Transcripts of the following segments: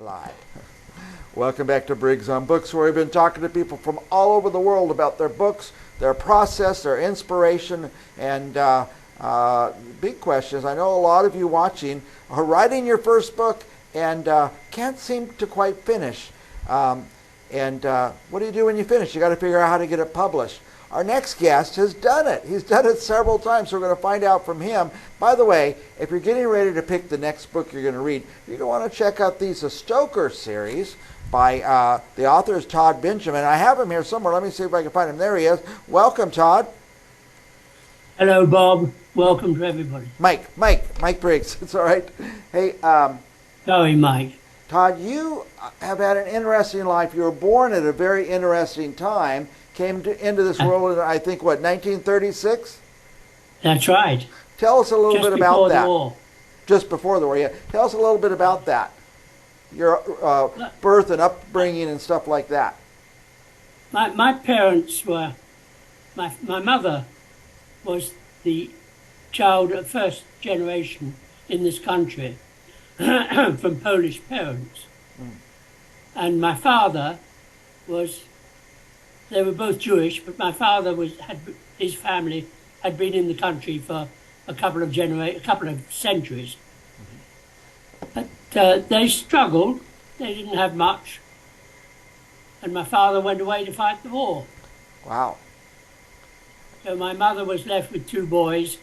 Live. Welcome back to Briggs on Books, where we've been talking to people from all over the world about their books, their process, their inspiration, and big questions. I know a lot of you watching are writing your first book and can't seem to quite finish. What do you do when you finish? You got to figure out how to get it published. Our next guest has done it. He's done it several times, so we're going to find out from him. By the way, if you're getting ready to pick the next book you're going to read, you're going to want to check out these Stoker series by the author is Tod Benjamin. I have him here somewhere. Let me see if I can find him. There he is. Welcome, Tod. Hello, Bob. Welcome to everybody. Mike Briggs. It's all right. Hey, Sorry, Mike. Tod, you have had an interesting life. You were born at a very interesting time. Came into this world in, I think, what, 1936? That's right. Tell us a little bit about that. Just before the war. Just before the war, yeah. Tell us a little bit about that. Your birth and upbringing and stuff like that. My parents were... My mother was the child of first generation in this country from Polish parents. And my father was... They were both Jewish, but my father his family had been in the country for a couple of centuries. But they struggled. They didn't have much, and my father went away to fight the war. Wow. So my mother was left with two boys.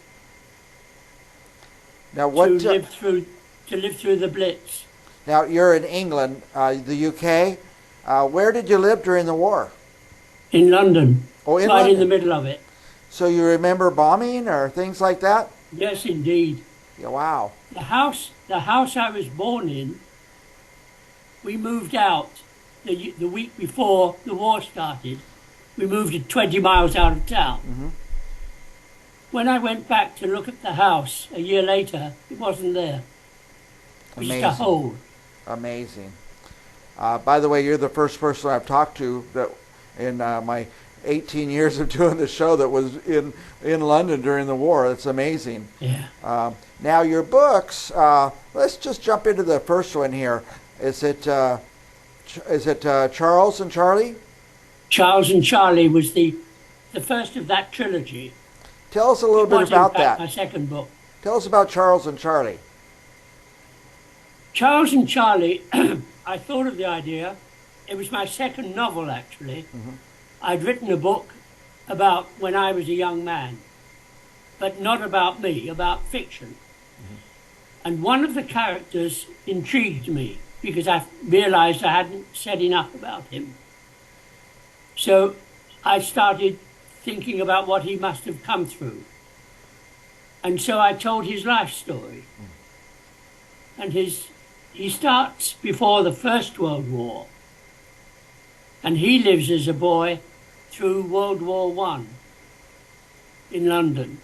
Now what? To live through the Blitz. Now you're in England, the UK. Where did you live during the war? In London. Oh, in right London. In the middle of it. So you remember bombing or things like that? Yes, indeed. Yeah, wow. The house I was born in, we moved out the week before the war started. We moved it 20 miles out of town. Mm-hmm. When I went back to look at the house a year later, it wasn't there. It was just a hole. Amazing. By the way, you're the first person I've talked to that in my 18 years of doing the show that was in London during the war. It's amazing. Yeah. Now your books, let's just jump into the first one here. Is it Charles and Charlie? Charles and Charlie was the first of that trilogy. Tell us a little bit about that. My second book. Tell us about Charles and Charlie. Charles and Charlie, I thought of the idea. It was my second novel, actually. Mm-hmm. I'd written a book about when I was a young man, but not about me, about fiction. Mm-hmm. And one of the characters intrigued me because I realized I hadn't said enough about him. So I started thinking about what he must have come through. And so I told his life story. Mm. And he starts before the First World War. And he lives as a boy through World War I in London.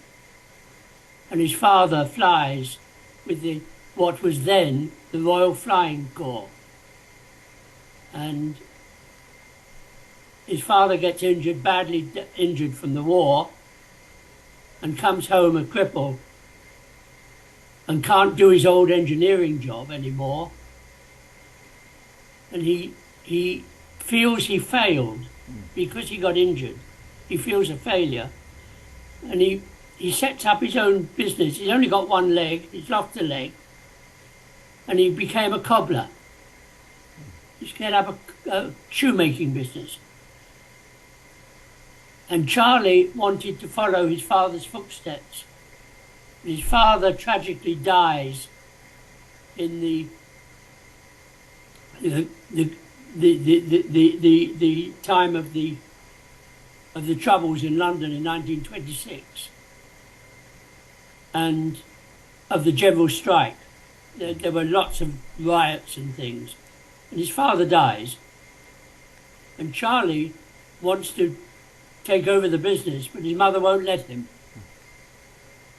And his father flies with what was then the Royal Flying Corps. And his father gets badly injured from the war, and comes home a cripple and can't do his old engineering job anymore. And he feels he failed because he got injured. He feels a failure. And he sets up his own business. He's only got one leg. He's lost a leg. And he became a cobbler. He set up a shoemaking business. And Charlie wanted to follow his father's footsteps. His father tragically dies in the time of the Troubles in London in 1926, and of the general strike. There were lots of riots and things, and his father dies, and Charlie wants to take over the business, but his mother won't let him.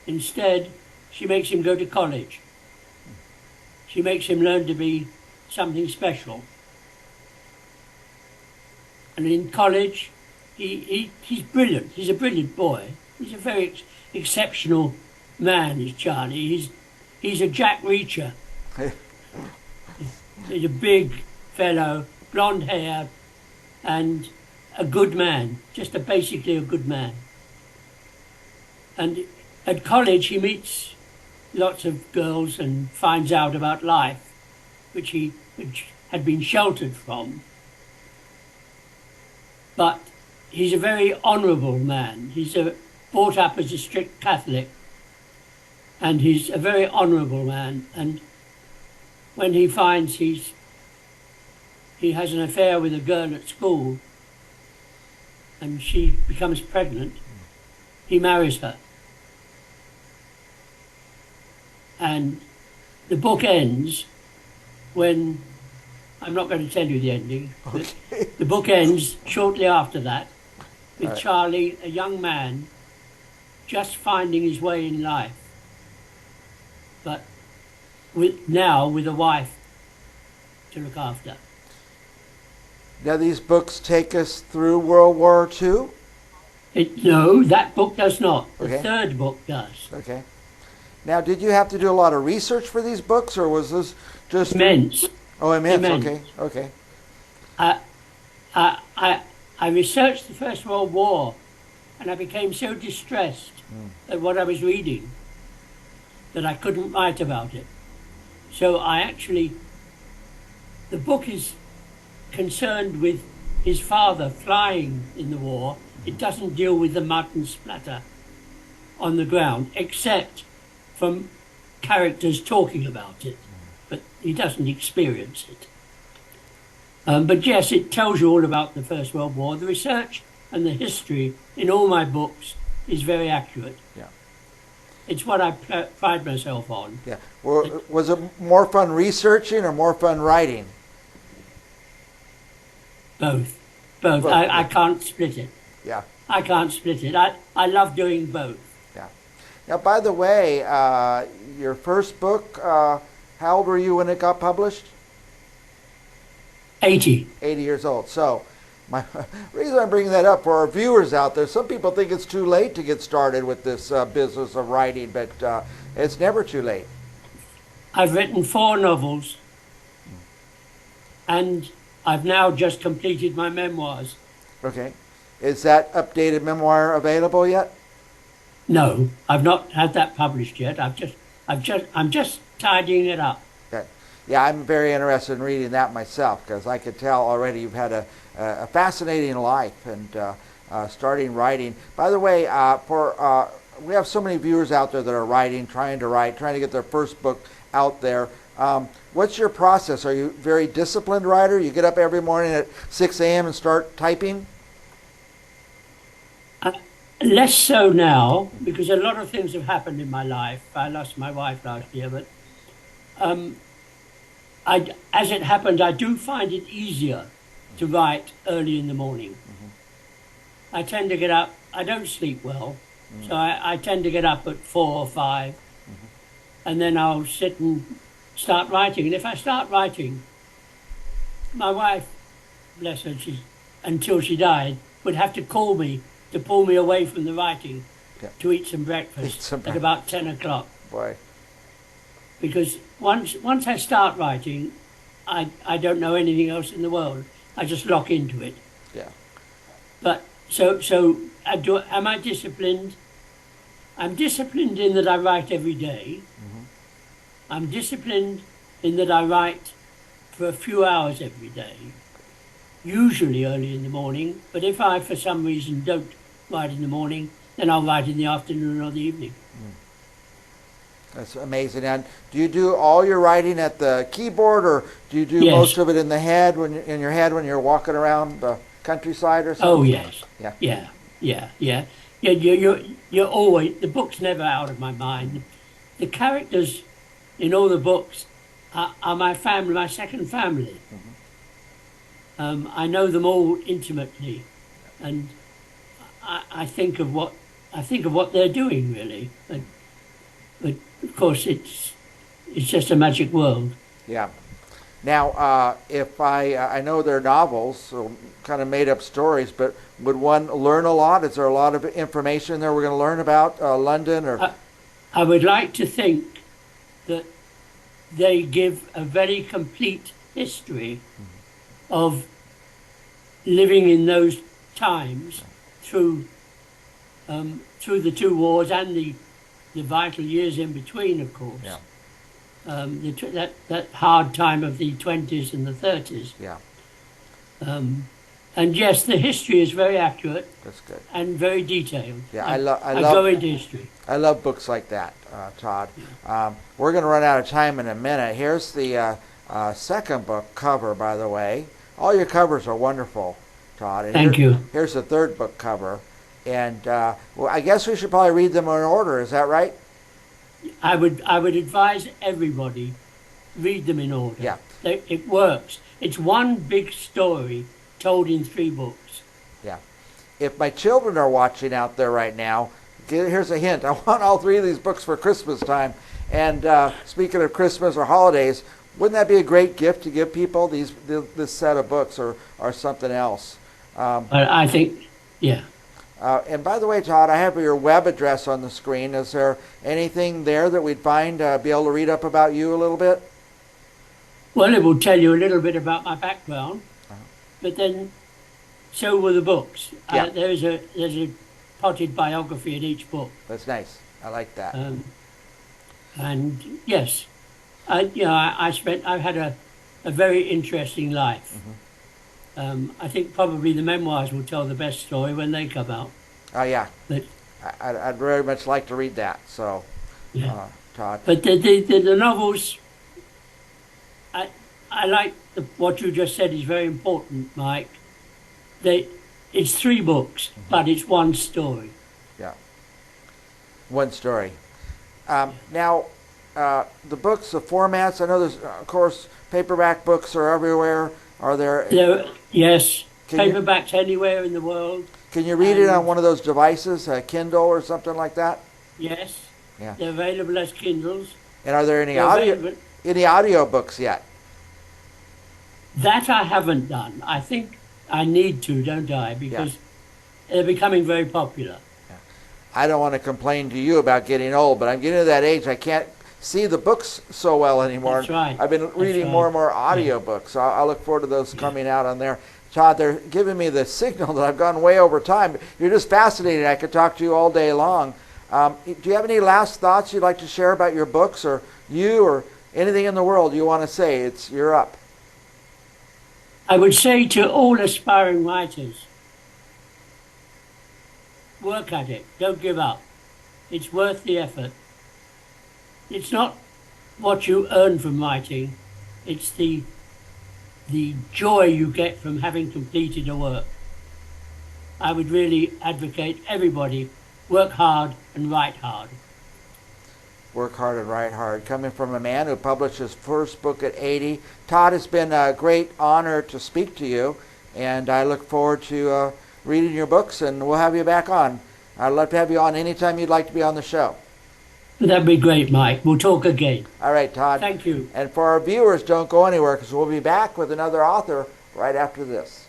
Instead, she makes him go to college. She makes him learn to be something special. And in college, he's brilliant. He's a brilliant boy. He's a very exceptional man, is Charlie. He's a Jack Reacher. He's a big fellow, blonde hair, and a good man, basically a good man. And at college he meets lots of girls and finds out about life, which had been sheltered from. But he's a very honourable man. He's brought up as a strict Catholic, and he's a very honourable man. And when he finds he has an affair with a girl at school, and she becomes pregnant, he marries her. And the book ends when, I'm not going to tell you the ending, but the book ends shortly after that with Charlie, a young man, just finding his way in life, but now with a wife to look after. Now these books take us through World War II? No, that book does not. The Okay. third book does. Okay. Now, did you have to do a lot of research for these books, or was this just... Immense. Oh, immense. Immense. Okay, okay. I researched the First World War, and I became so distressed at what I was reading that I couldn't write about it. So the book is concerned with his father flying in the war. It doesn't deal with the mud and splatter on the ground, except from characters talking about it, but he doesn't experience it. But yes, it tells you all about the First World War. The research and the history in all my books is very accurate. Yeah. It's what I pride myself on. Yeah. Well, was it more fun researching or more fun writing? Both. Both. I can't split it. Yeah. I can't split it. I love doing both. Yeah. Now, by the way, your first book, how old were you when it got published? 80. 80 years old. So, my reason I'm bringing that up for our viewers out there, some people think it's too late to get started with this business of writing, but it's never too late. I've written 4 novels, and I've now just completed my memoirs. Okay. Is that updated memoir available yet? No, I've not had that published yet. I'm just tidying it up. Okay. Yeah, I'm very interested in reading that myself, because I could tell already you've had a fascinating life and starting writing. By the way, we have so many viewers out there that are writing, trying to get their first book out there. What's your process? Are you a very disciplined writer? You get up every morning at 6 a.m. and start typing? Less so now, because a lot of things have happened in my life. I lost my wife last year, but as it happened, I do find it easier to write early in the morning. Mm-hmm. I tend to get up, I don't sleep well, so I tend to get up at 4 or 5, and then I'll sit and start writing. And if I start writing, my wife, bless her, until she died, would have to call me to pull me away from the writing to eat some breakfast at about 10 o'clock. Boy. Because once I start writing, I don't know anything else in the world. I just lock into it. Yeah. But am I disciplined? I'm disciplined in that I write every day. Mm-hmm. I'm disciplined in that I write for a few hours every day, usually early in the morning. But if I, for some reason, don't write in the morning, then I'll write in the afternoon or the evening. That's amazing. And do you do all your writing at the keyboard, or do you do most of it in the head when you're walking around the countryside or something? Oh yes. Yeah. You're always, the book's never out of my mind. The characters in all the books are my family, my second family. Mm-hmm. I know them all intimately, and I think of what they're doing really. But of course, it's just a magic world. Yeah. Now, if I know they're novels, so kind of made up stories, but would one learn a lot? Is there a lot of information there we're going to learn about London? Or I would like to think that they give a very complete history of living in those times through the two wars and the vital years in between, of course. Yeah. That hard time of the 20s and the 30s. Yeah. And yes, the history is very accurate. That's good. And very detailed. Yeah, I love go into history. I love books like that, Todd. We're going to run out of time in a minute. Here's the second book cover, by the way. All your covers are wonderful, Todd. And Thank you. Here's the third book cover. And well, I guess we should probably read them in order. Is that right? I would advise everybody read them in order. Yeah. It works. It's one big story told in 3 books. Yeah. If my children are watching out there right now, here's a hint. I want all 3 of these books for Christmas time. And speaking of Christmas or holidays, wouldn't that be a great gift to give people, this set of books or something else? I think, yeah. And by the way, Todd, I have your web address on the screen. Is there anything there that we'd find, be able to read up about you a little bit? Well, it will tell you a little bit about my background, but then so will the books. Yeah. There's a potted biography in each book. That's nice. I like that. And yes, I've had a very interesting life. I think probably the memoirs will tell the best story when they come out. Oh, yeah. But I'd very much like to read that. So, yeah. Todd. But the novels, I like what you just said is very important, Mike. It's 3 books, but it's one story. Yeah. One story. Now, the books, the formats, I know there's, of course, paperback books are everywhere. Are there? Yes. Can Paperbacks anywhere in the world. Can you read it on one of those devices, a Kindle or something like that? Yes. Yeah. They're available as Kindles. And are there any They're audio books yet? That I haven't done. I think I need to, don't I? Because they're becoming very popular. Yeah. I don't want to complain to you about getting old, but I'm getting to that age I can't see the books so well anymore. That's right. I've been reading more and more audio books. So I'll look forward to those coming out on there. Todd, they're giving me the signal that I've gone way over time. You're just fascinating. I could talk to you all day long. Do you have any last thoughts you'd like to share about your books or you or anything in the world you want to say? You're up. I would say to all aspiring writers, work at it. Don't give up. It's worth the effort. It's not what you earn from writing. It's the joy you get from having completed a work. I would really advocate everybody work hard and write hard. Work hard and write hard. Coming from a man who published his first book at 80. Todd, it's been a great honor to speak to you, and I look forward to reading your books, and we'll have you back on. I'd love to have you on anytime you'd like to be on the show. That'd be great, Mike. We'll talk again. All right, Todd. Thank you. And for our viewers, don't go anywhere because we'll be back with another author right after this.